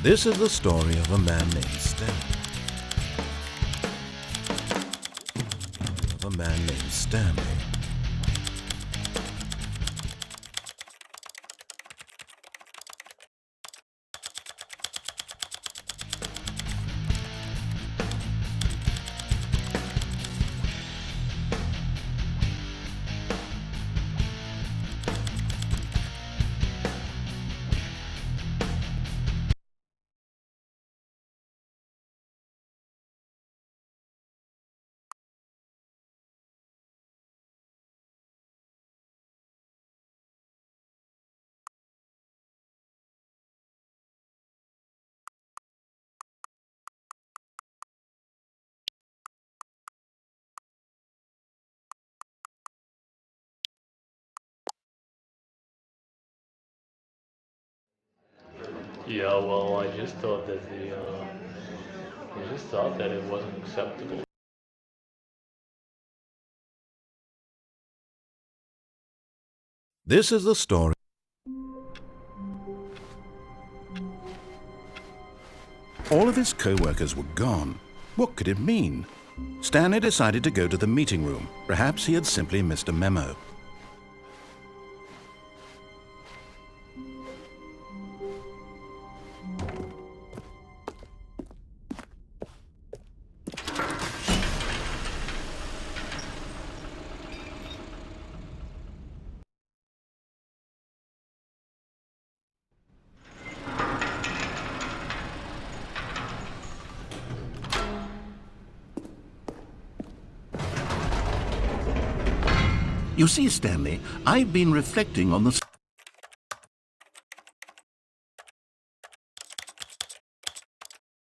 This is the story of a man named Stanley. Yeah, well, I just thought that it wasn't acceptable. This is the story. All of his co-workers were gone. What could it mean? Stanley decided to go to the meeting room. Perhaps he had simply missed a memo. You see, Stanley, I've been reflecting on the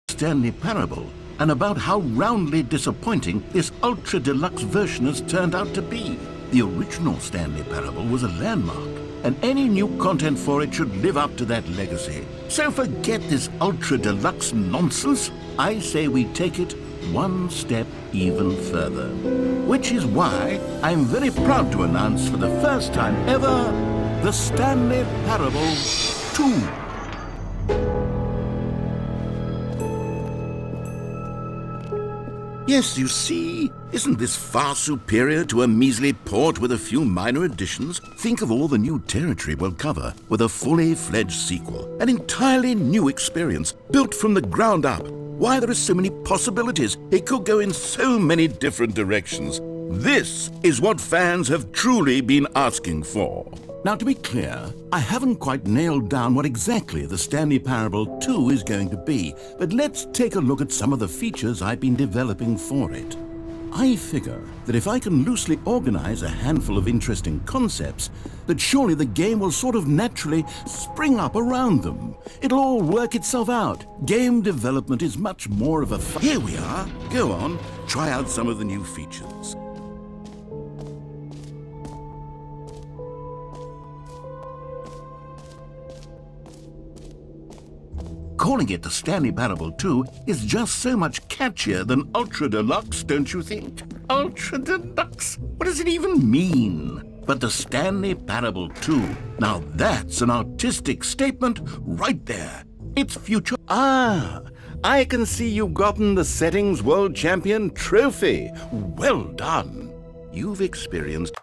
Stanley Parable and about how roundly disappointing this ultra-deluxe version has turned out to be. The original Stanley Parable was a landmark, and any new content for it should live up to that legacy. So forget this ultra-deluxe nonsense. I say we take it one step even further. Which is why I'm very proud to announce for the first time ever, the Stanley Parable 2. Yes, you see, isn't this far superior to a measly port with a few minor additions? Think of all the new territory we'll cover with a fully fledged sequel. An entirely new experience, built from the ground up. Why, there are so many possibilities. It could go in so many different directions. This is what fans have truly been asking for. Now, to be clear, I haven't quite nailed down what exactly the Stanley Parable 2 is going to be, but let's take a look at some of the features I've been developing for it. I figure that if I can loosely organize a handful of interesting concepts, that surely the game will sort of naturally spring up around them. It'll all work itself out. Game development is much more of a fun. Here we are. Go on, try out some of the new features. Calling it the Stanley Parable 2 is just so much catchier than Ultra Deluxe, don't you think? Ultra Deluxe? What does it even mean? But the Stanley Parable 2, now that's an artistic statement right there. It's future. Ah, I can see you've gotten the Settings World Champion trophy. Well done. You've experienced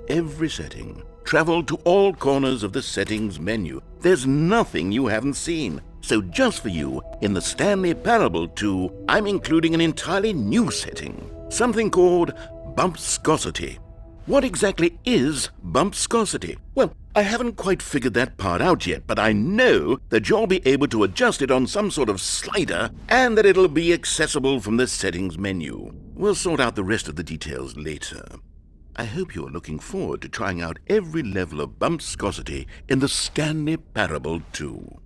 every setting. Travel to all corners of the settings menu. There's nothing you haven't seen. So just for you, in the Stanley Parable 2, I'm including an entirely new setting. Something called bumpscosity. What exactly is bumpscosity? Well, I haven't quite figured that part out yet, but I know that you'll be able to adjust it on some sort of slider and that it'll be accessible from the settings menu. We'll sort out the rest of the details later. I hope you're looking forward to trying out every level of bumpscosity in the Stanley Parable 2.